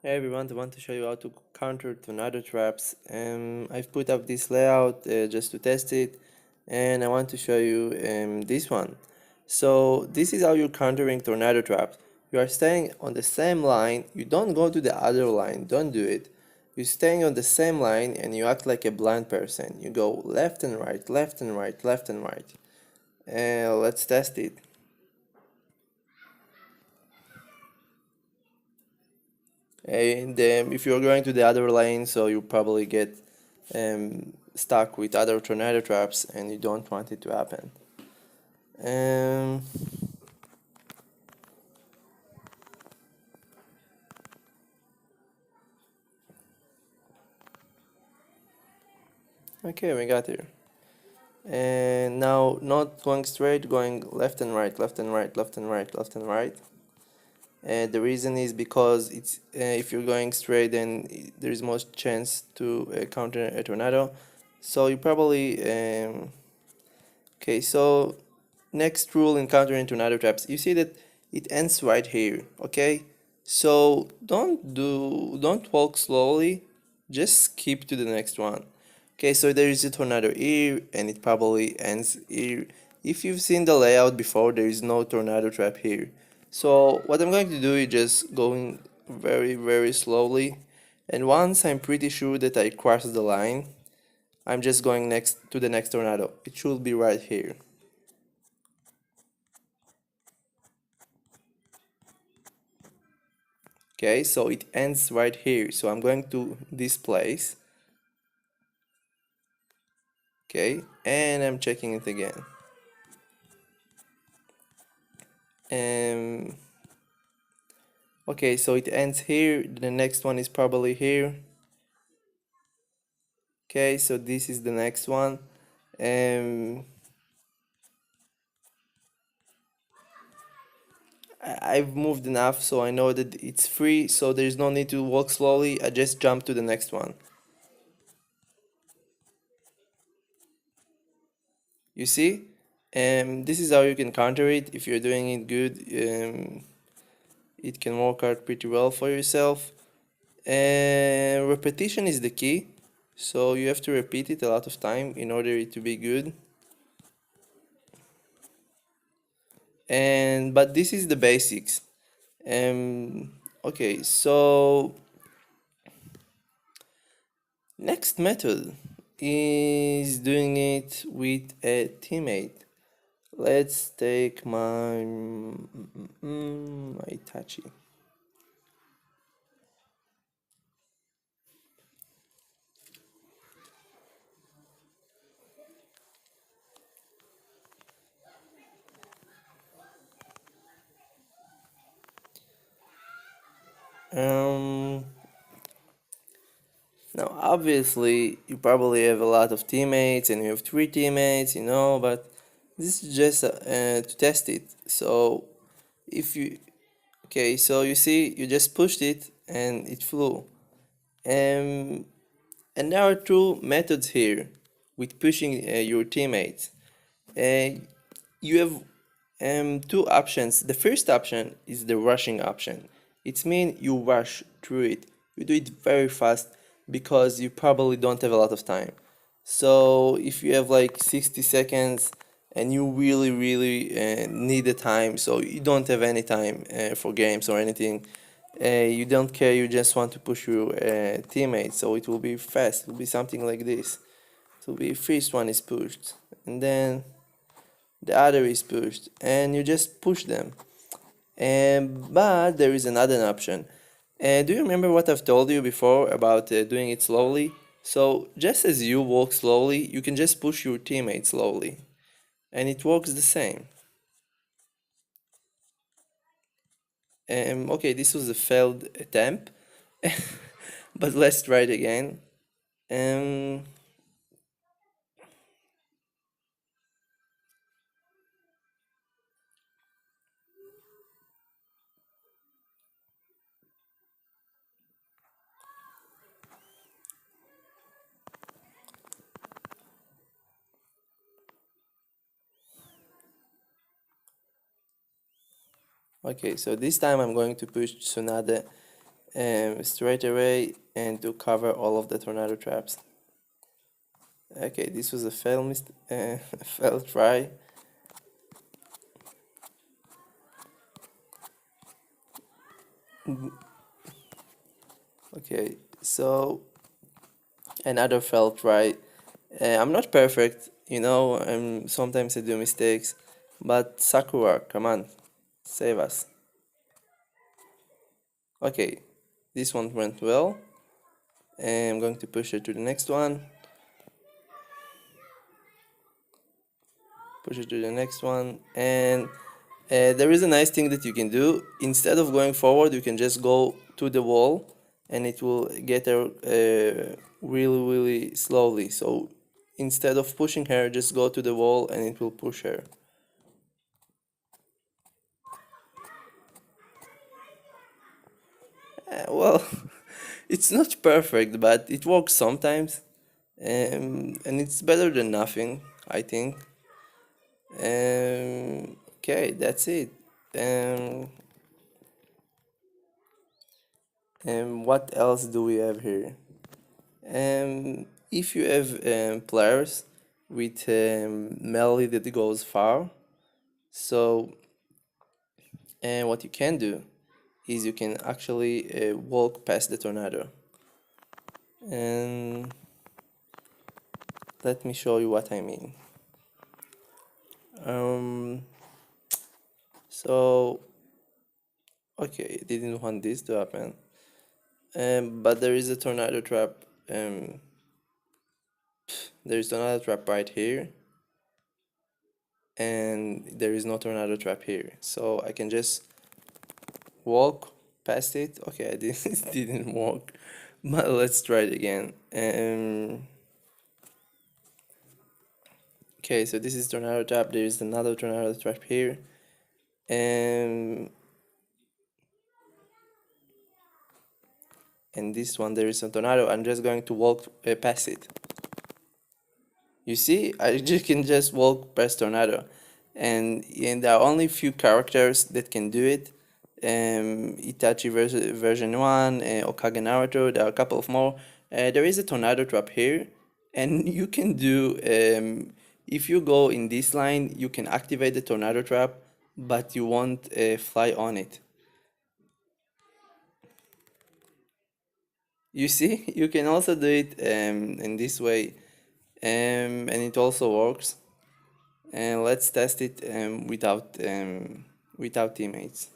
Hey everyone, I want to show you how to counter tornado traps. I've put up this layout just to test it, and I want to show you this one. So this is how you're countering tornado traps. You are staying on the same line, you don't go to the other line, don't do it. You're staying on the same line and you act like a blind person. You go left and right, left and right, left and right. Let's test it. And if you're going to the other lane, so you probably get stuck with other tornado traps and you don't want it to happen. Um, okay, we got here. And now not going straight, going left and right, left and right, left and right, left and right. The reason is because it's if you're going straight, then there is most chance to counter a tornado. So you probably okay. So next rule in countering tornado traps, you see that it ends right here, okay? So don't walk slowly, just skip to the next one. Okay, so there is a tornado here and it probably ends here. If you've seen the layout before, there is no tornado trap here. So what I'm going to do is just going very slowly, and once I'm pretty sure that I crossed the line, I'm just going next to the next tornado. It should be right here. Okay, so it ends right here. So I'm going to this place. Okay, and I'm checking it again. Um, okay, so it ends here. The next one is probably here. Okay, so this is the next one. Um, I've moved enough so I know that it's free, so there's no need to walk slowly. I just jump to the next one. You see? This is how you can counter it. If you're doing it good, it can work out pretty well for yourself. And repetition is the key, so you have to repeat it a lot of time in order it to be good. And but this is the basics. Okay, so next method is doing it with a teammate. Let's take my Itachi. Um, Now, obviously, you probably have a lot of teammates and you have three teammates, but this is just to test it. So, if you, okay, so you see, you just pushed it and it flew. Um, and there are two methods here with pushing your teammates. Uh, you have two options. The first option is the rushing option. It means you rush through it. You do it very fast because you probably don't have a lot of time. So if you have like 60 seconds and you really need the time, so you don't have any time for games or anything, you don't care, you just want to push your teammates, so it will be fast. It will be something like this. It will be first one is pushed, and then the other is pushed, and you just push them. But there is another option. Do you remember what I've told you before about doing it slowly? So just as you walk slowly, you can just push your teammate slowly, and it works the same. Okay, this was a failed attempt, but let's try it again. Um, okay, so this time I'm going to push Tsunade straight away and to cover all of the tornado traps. Okay, this was a failed try. Okay, so another failed try. I'm not perfect, sometimes I do mistakes, but Sakura, come on, save us. Okay, this one went well. And I'm going to push it to the next one. Push it to the next one. And there is a nice thing that you can do. Instead of going forward, you can just go to the wall and it will get her really, really slowly. So instead of pushing her, just go to the wall and it will push her. Well, it's not perfect, but it works sometimes. And it's better than nothing, I think. Okay, that's it. Um, and what else do we have here? If you have players with melee that goes far, so what you can do is you can actually walk past the tornado. And let me show you what I mean. Um, so, okay, didn't want this to happen. But there is a tornado trap. There is tornado trap right here. And there is no tornado trap here. So I can just walk past it. Okay, it didn't work. But let's try it again. Okay, so this is tornado trap. There is another tornado trap here. And this one there is a tornado. I'm just going to walk past it. You see, I just can just walk past tornado, and there are only few characters that can do it. Itachi version 1, Okage Naruto, there are a couple of more. There is a tornado trap here, and you can do, if you go in this line, you can activate the tornado trap, but you won't fly on it. You see, you can also do it in this way, and it also works. And let's test it without teammates.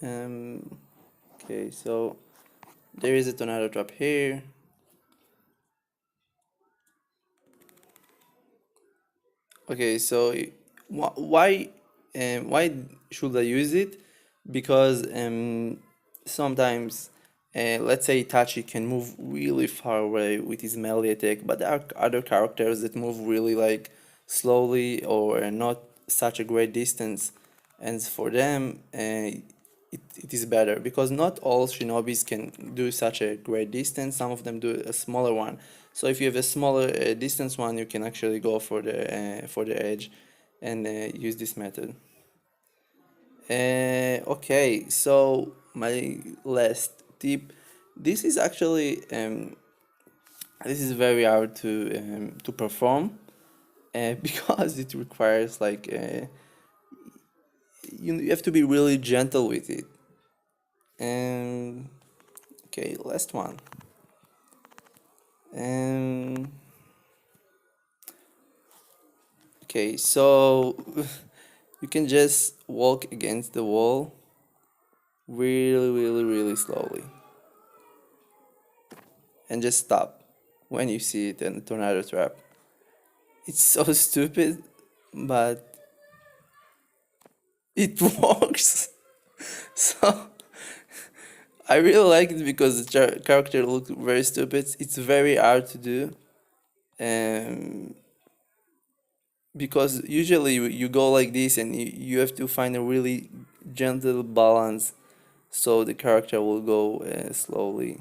Um, okay, so there is a tornado trap here. Okay, so why should I use it? Because sometimes, let's say Itachi can move really far away with his melee attack, but there are other characters that move really like slowly or not such a great distance, and for them, it is better because not all shinobis can do such a great distance. Some of them do a smaller one. So if you have a smaller distance one, you can actually go for the edge and use this method. Okay, so my last tip. This is actually this is very hard to perform because it requires like you have to be really gentle with it. And okay, last one. Um, okay, so you can just walk against the wall really, really, really slowly and just stop when you see it in a tornado trap. It's so stupid, but it works. So I really like it because the character looks very stupid. It's very hard to do. Um, because usually you go like this and you have to find a really gentle balance so the character will go slowly.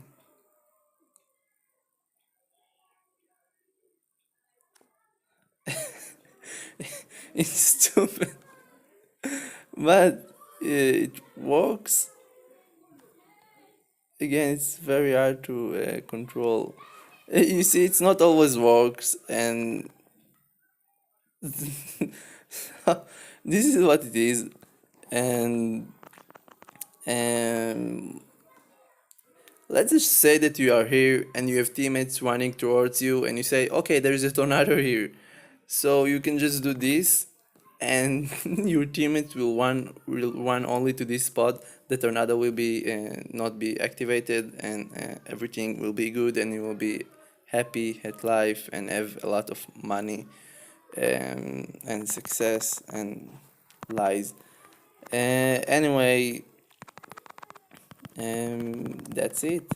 It's stupid, but it works. Again, it's very hard to control. You see, it's not always works, and this is what it is. And um, let's just say that you are here and you have teammates running towards you, and you say, "Okay, there is a tornado here," so you can just do this, and your teammates will run only to this spot. The tornado will be not be activated, and everything will be good, and you will be happy at life and have a lot of money and success and lies. Anyway, that's it.